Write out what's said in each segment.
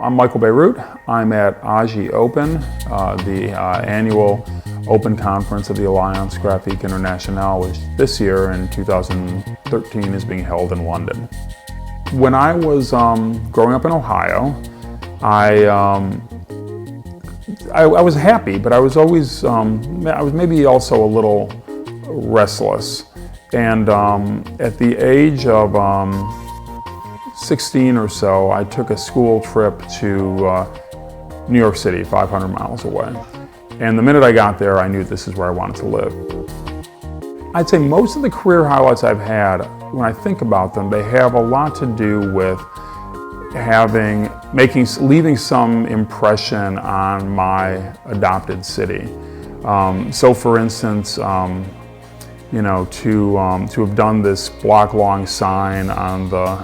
I'm Michael Bierut. I'm at AGI Open, the annual open conference of the Alliance Graphique Internationale, which this year in 2013 is being held in London. When I was growing up in Ohio, I was happy, but I was always, I was maybe also a little restless. And at the age of 16 or so, I took a school trip to New York City, 500 miles away. And the minute I got there, I knew this is where I wanted to live. I'd say most of the career highlights I've had, when I think about them, they have a lot to do with leaving some impression on my adopted city. So for instance, you know, to have done this block-long sign on the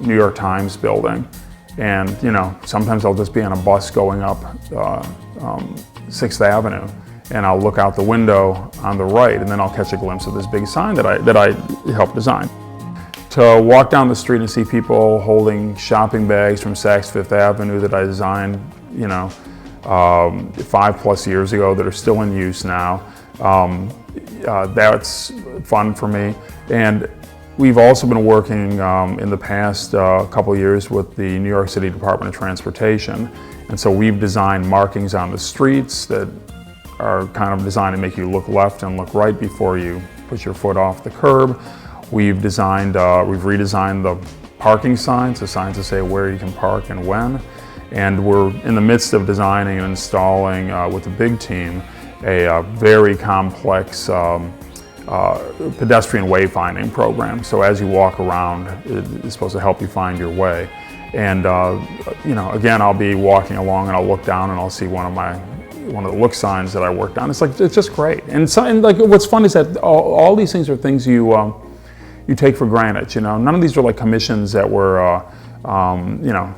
New York Times building, and you know, sometimes I'll just be on a bus going up 6th Avenue, and I'll look out the window on the right, and then I'll catch a glimpse of this big sign that I helped design. To walk down the street and see people holding shopping bags from Saks Fifth Avenue that I designed, you know, 5+ years ago that are still in use now. That's fun for me. And we've also been working in the past couple of years with the New York City Department of Transportation. And so we've designed markings on the streets that are kind of designed to make you look left and look right before you put your foot off the curb. We've redesigned the parking signs, the signs that say where you can park and when. And we're in the midst of designing and installing with a big team a very complex pedestrian wayfinding program. So as you walk around, it's supposed to help you find your way. And you know, again, I'll be walking along and I'll look down and I'll see one of the look signs that I worked on. It's just great. And like what's fun is that all these things are things you take for granted. You know, none of these are like commissions that were you know,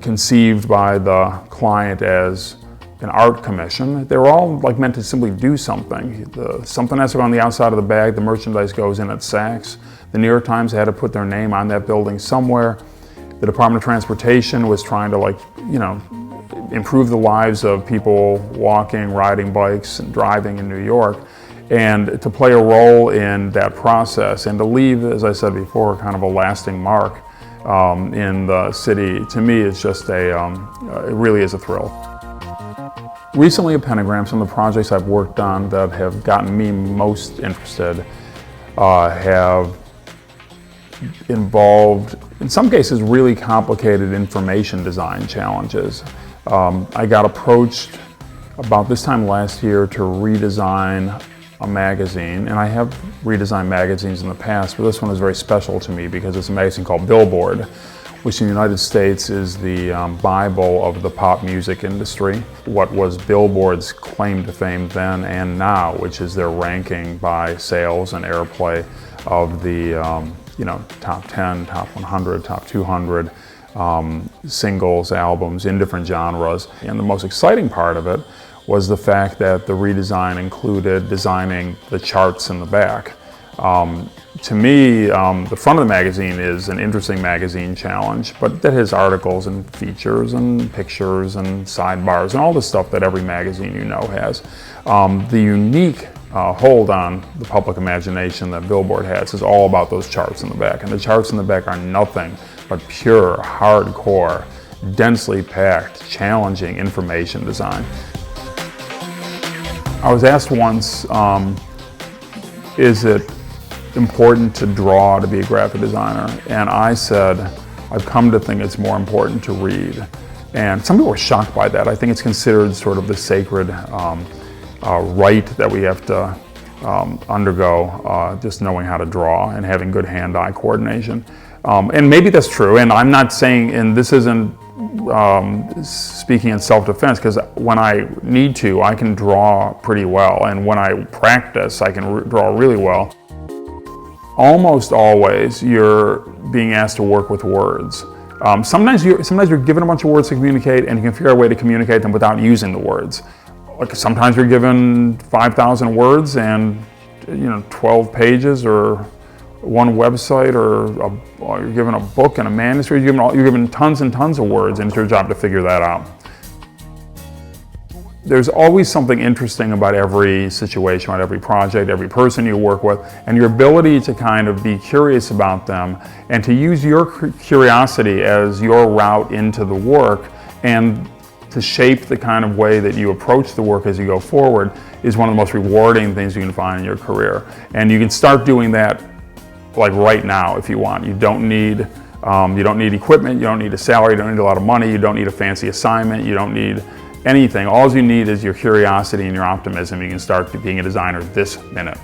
conceived by the client as an art commission. They're all like meant to simply do something. Something has to go on the outside of the bag, the merchandise goes in at Saks. The New York Times had to put their name on that building somewhere. The Department of Transportation was trying to, like, you know, improve the lives of people walking, riding bikes, and driving in New York. And to play a role in that process and to leave, as I said before, kind of a lasting mark in the city, to me, it's just it really is a thrill. Recently at Pentagram, some of the projects I've worked on that have gotten me most interested have involved, in some cases, really complicated information design challenges. I got approached about this time last year to redesign a magazine, and I have redesigned magazines in the past, but this one is very special to me because it's a magazine called Billboard, which in the United States is the Bible of the pop music industry. What was Billboard's claim to fame then and now, which is their ranking by sales and airplay of the you know, top 10, top 100, top 200 singles, albums in different genres. And the most exciting part of it was the fact that the redesign included designing the charts in the back. To me, the front of the magazine is an interesting magazine challenge, but that has articles and features and pictures and sidebars and all the stuff that every magazine you know has. The unique hold on the public imagination that Billboard has is all about those charts in the back. And the charts in the back are nothing but pure, hardcore, densely packed, challenging information design. I was asked once, is it important to draw to be a graphic designer? And I said, I've come to think it's more important to read. And some people were shocked by that. I think it's considered sort of the sacred rite that we have to undergo, just knowing how to draw and having good hand-eye coordination. And maybe that's true, and I'm not saying, and this isn't speaking in self-defense, because when I need to, I can draw pretty well, and when I practice, I can draw really well. Almost always, you're being asked to work with words. Sometimes you're given a bunch of words to communicate, and you can figure out a way to communicate them without using the words. Like sometimes you're given 5,000 words and 12 pages or one website or you're given a book and a manuscript, you're given tons and tons of words, and it's your job to figure that out. There's always something interesting about every situation, about every project, every person you work with, and your ability to kind of be curious about them and to use your curiosity as your route into the work and to shape the kind of way that you approach the work as you go forward is one of the most rewarding things you can find in your career. And you can start doing that like right now if you want. You don't need equipment, you don't need a salary, you don't need a lot of money, you don't need a fancy assignment, you don't need anything. All you need is your curiosity and your optimism. You can start being a designer this minute.